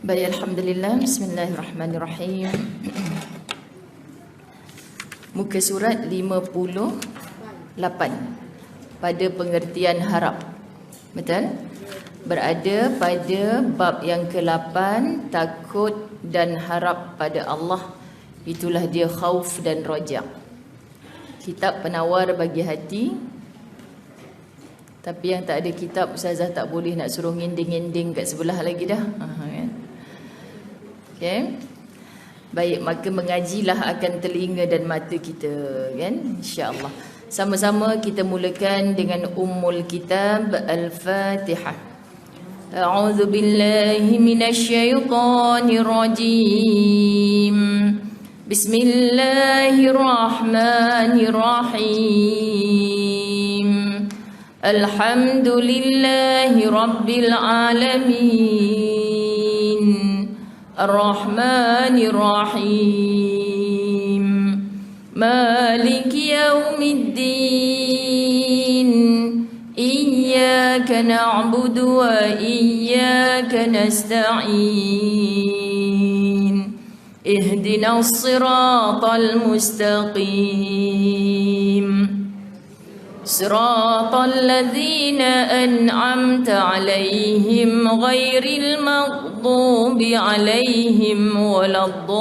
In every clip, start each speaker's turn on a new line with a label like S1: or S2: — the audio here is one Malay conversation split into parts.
S1: Baik, Alhamdulillah. Bismillahirrahmanirrahim. Muka surat 58 pada pengertian harap. Betul? Berada pada bab yang ke-8, takut dan harap pada Allah. Itulah dia khauf dan raja. Kitab penawar bagi hati. Tapi yang tak ada kitab, Ustazah tak boleh nak suruh ngending-ngending kat sebelah lagi dah. Kan? Okay. Baik, maka mengajilah akan telinga dan mata kita, kan? InsyaAllah. Sama-sama kita mulakan dengan Ummul Kitab Al-Fatihah. A'udzu billahi minasyaitonir rajim. Bismillahirrahmanirrahim. Alhamdulillahi rabbil alamin. Ar-Rahmanir Rahim. Maliki yaumiddin. Iyyaka na'budu wa iyyaka nasta'in. Ihdinas siratal mustaqim. صراط الذين أنعمت عليهم غير المغضوب عليهم ولا الضالين.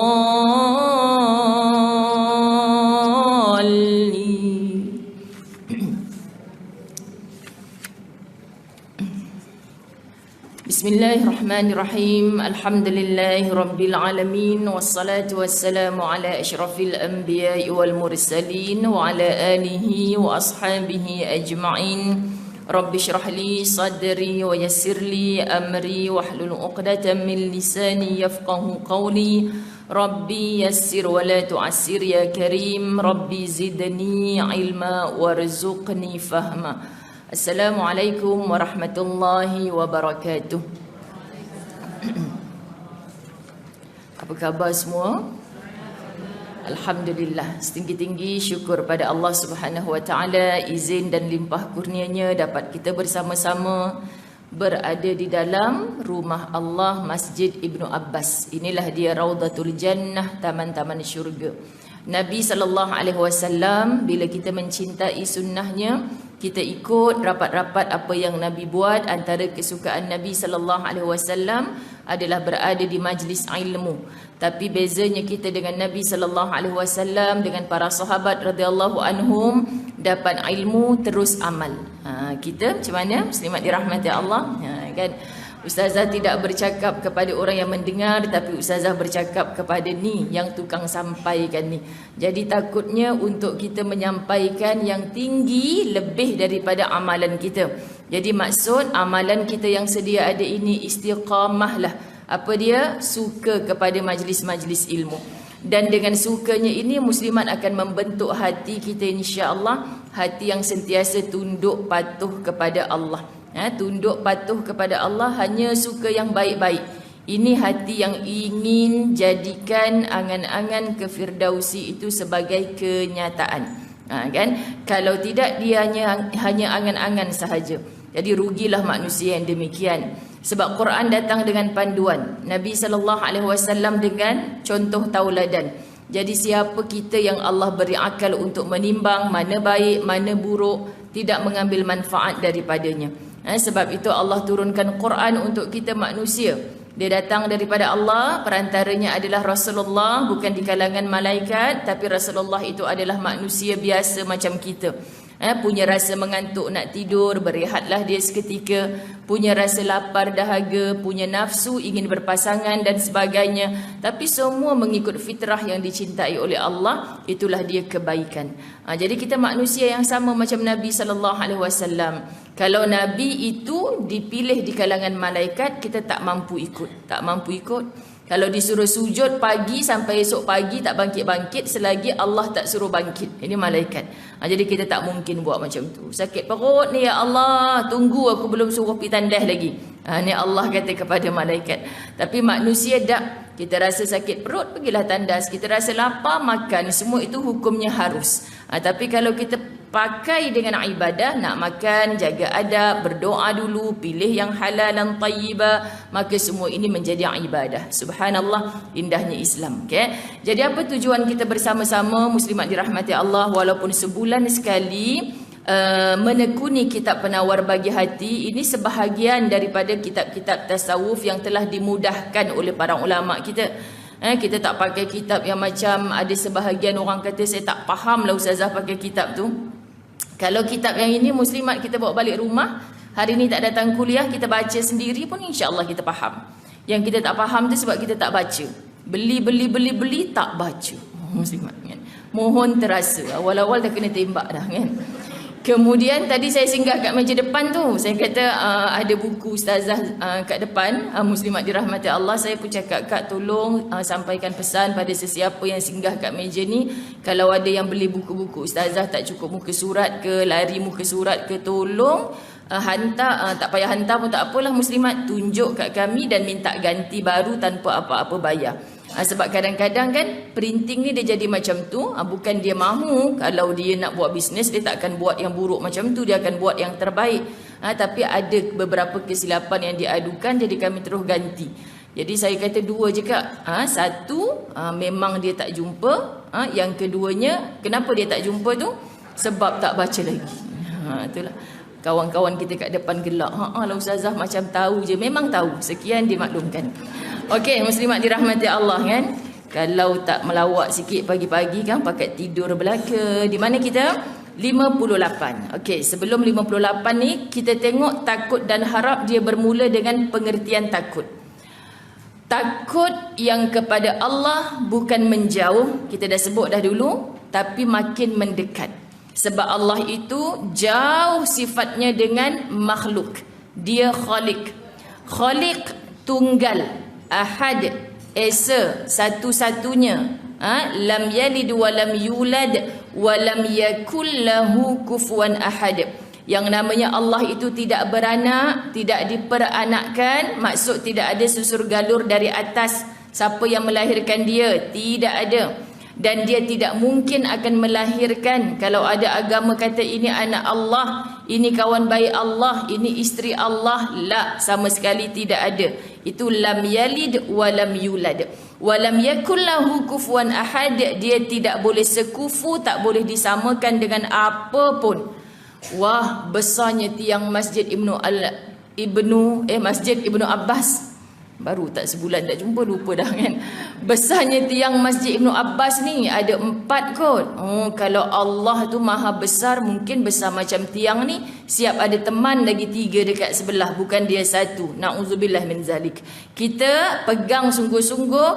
S1: Bismillahirrahmanirrahim. Alhamdulillahi rabbil alamin. Wassalatu wassalamu ala asyrafil anbiya'i wal mursalin wa ala alihi wa ashabihi ajma'in. Rabbi shrah li sadri wa yassir li amri wahlul 'uqdatam min lisani yafqahu qawli. Rabbi yassir wa la tu'assir ya karim. Rabbi zidni ilma warzuqni fahma. Assalamualaikum warahmatullahi wabarakatuh. Apa khabar semua? Alhamdulillah, setinggi-tinggi syukur pada Allah Subhanahu wa taala, izin dan limpah kurnianya dapat kita bersama-sama berada di dalam rumah Allah, Masjid Ibnu Abbas. Inilah dia Raudatul Jannah, taman-taman syurga. Nabi SAW, bila kita mencintai sunnahnya, kita ikut rapat-rapat apa yang Nabi buat. Antara kesukaan Nabi SAW adalah berada di majlis ilmu. Tapi bezanya kita dengan Nabi SAW, dengan para sahabat radhiyallahu anhum, dapat ilmu terus amal. Kita macam mana? Muslimat dirahmati Allah, kan? Ustazah tidak bercakap kepada orang yang mendengar, tapi Ustazah bercakap kepada ni yang tukang sampaikan ni. Jadi takutnya untuk kita menyampaikan yang tinggi lebih daripada amalan kita. Jadi maksud amalan kita yang sedia ada ini istiqamah lah. Apa dia? Suka kepada majlis-majlis ilmu. Dan dengan sukanya ini muslimat akan membentuk hati kita, insya-Allah, hati yang sentiasa tunduk patuh kepada Allah. Tunduk patuh kepada Allah, hanya suka yang baik-baik. Ini hati yang ingin jadikan angan-angan ke Firdausi itu sebagai kenyataan. Kan? Kalau tidak, dia hanya angan-angan sahaja. Jadi rugilah manusia yang demikian. Sebab Quran datang dengan panduan, Nabi SAW dengan contoh tauladan. Jadi siapa kita yang Allah beri akal untuk menimbang mana baik, mana buruk, tidak mengambil manfaat daripadanya. Sebab itu Allah turunkan Quran untuk kita manusia. Dia datang daripada Allah, perantaranya adalah Rasulullah, bukan di kalangan malaikat, tapi Rasulullah itu adalah manusia biasa macam kita. Punya rasa mengantuk nak tidur, berehatlah dia seketika. Punya rasa lapar dahaga, punya nafsu ingin berpasangan dan sebagainya. Tapi semua mengikut fitrah yang dicintai oleh Allah. Itulah dia kebaikan. Jadi kita manusia yang sama macam Nabi SAW. Kalau Nabi itu dipilih di kalangan malaikat, kita tak mampu ikut. Tak mampu ikut. Kalau disuruh sujud pagi sampai esok pagi tak bangkit-bangkit selagi Allah tak suruh bangkit. Ini malaikat. Jadi kita tak mungkin buat macam tu. Sakit perut ni, ya Allah, tunggu aku belum suruh pergi tandas lagi. Ni Allah kata kepada malaikat. Tapi manusia tak. Kita rasa sakit perut, pergilah tandas. Kita rasa lapar, makan. Semua itu hukumnya harus. Tapi kalau kita pakai dengan ibadah, nak makan, jaga adab, berdoa dulu, pilih yang halal dan tayyibah, maka semua ini menjadi ibadah. Subhanallah, indahnya Islam. Okay? Jadi apa tujuan kita bersama-sama muslimat dirahmati Allah, walaupun sebulan sekali menekuni kitab penawar bagi hati, ini sebahagian daripada kitab-kitab tasawuf yang telah dimudahkan oleh para ulama kita. Kita tak pakai kitab yang macam ada sebahagian orang kata saya tak faham lah ustazah pakai kitab tu. Kalau kitab yang ini muslimat kita bawa balik rumah, hari ni tak datang kuliah, kita baca sendiri pun insya-Allah kita faham. Yang kita tak faham tu sebab kita tak baca. Beli tak baca. Muslimat kan. Mohon terasa. Awal-awal dah kena tembak dah kan. Kemudian tadi saya singgah kat meja depan tu. Saya kata ada buku ustazah kat depan, muslimat dirahmati Allah. Saya pun cakap, Kak tolong sampaikan pesan pada sesiapa yang singgah kat meja ni. Kalau ada yang beli buku-buku ustazah tak cukup muka surat ke, lari muka surat ke, tolong hantar, tak payah hantar pun tak apalah muslimat, tunjuk kat kami dan minta ganti baru tanpa apa-apa bayar. Sebab kadang-kadang kan printing ni dia jadi macam tu, bukan dia mahu, kalau dia nak buat bisnes dia tak akan buat yang buruk macam tu, dia akan buat yang terbaik. Tapi ada beberapa kesilapan yang diadukan, jadi kami terus ganti. Jadi saya kata dua je Kak. Satu, memang dia tak jumpa. Yang keduanya, kenapa dia tak jumpa tu? Sebab tak baca lagi. Itulah. Kawan-kawan kita kat depan gelak. Lah ustazah macam tahu je. Memang tahu. Sekian dimaklumkan. Okey, muslimat dirahmati Allah kan. Kalau tak melawak sikit pagi-pagi kan, pakai tidur belaka. Di mana kita? 58. Okey, sebelum 58 ni kita tengok takut dan harap dia bermula dengan pengertian takut. Takut yang kepada Allah bukan menjauh, kita dah sebut dah dulu, tapi makin mendekat. Sebab Allah itu jauh sifatnya dengan makhluk. Dia Khaliq. Khaliq tunggal, ahad, esa, satu-satunya. Lam yalid wa lam yulad wa lam yakul lahu kufuwan ahad. Yang namanya Allah itu tidak beranak, tidak diperanakkan, maksud tidak ada susur galur dari atas siapa yang melahirkan dia, tidak ada. Dan dia tidak mungkin akan melahirkan. Kalau ada agama kata ini anak Allah, ini kawan baik Allah, ini isteri Allah, la, sama sekali tidak ada. Itu lam yalid wa lam yulad wa lam yakul lahu kufuwan ahad. Dia tidak boleh sekufu, tak boleh disamakan dengan apa pun. Wah, besarnya tiang Masjid Masjid Ibnu Abbas. Baru tak sebulan tak jumpa, lupa dah kan. Besarnya tiang Masjid Ibnu Abbas ni ada 4 kot. Kalau Allah tu maha besar, mungkin besar macam tiang ni, siap ada teman lagi 3 dekat sebelah, bukan dia satu. Na'udzubillah min zalik. Kita pegang sungguh-sungguh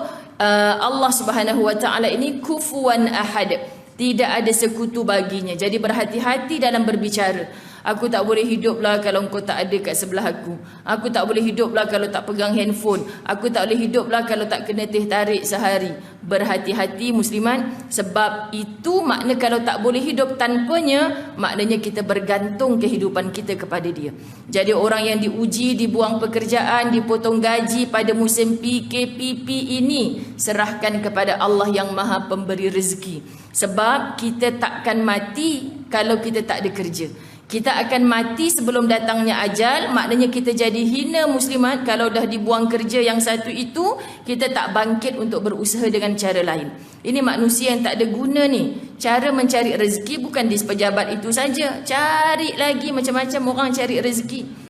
S1: Allah Subhanahu wa taala ini kufuwan ahad. Tidak ada sekutu baginya. Jadi berhati-hati dalam berbicara. Aku tak boleh hidup lah kalau engkau tak ada kat sebelah aku. Aku tak boleh hidup lah kalau tak pegang handphone. Aku tak boleh hidup lah kalau tak kena teh tarik sehari. Berhati-hati musliman. Sebab itu makna kalau tak boleh hidup tanpanya, maknanya kita bergantung kehidupan kita kepada dia. Jadi orang yang diuji, dibuang pekerjaan, dipotong gaji pada musim PKPP ini, serahkan kepada Allah yang maha pemberi rezeki. Sebab kita takkan mati kalau kita tak ada kerja. Kita akan mati sebelum datangnya ajal. Maknanya kita jadi hina muslimat kalau dah dibuang kerja yang satu itu, kita tak bangkit untuk berusaha dengan cara lain. Ini manusia yang tak ada guna ni. Cara mencari rezeki bukan di pejabat itu saja. Cari lagi macam-macam orang cari rezeki.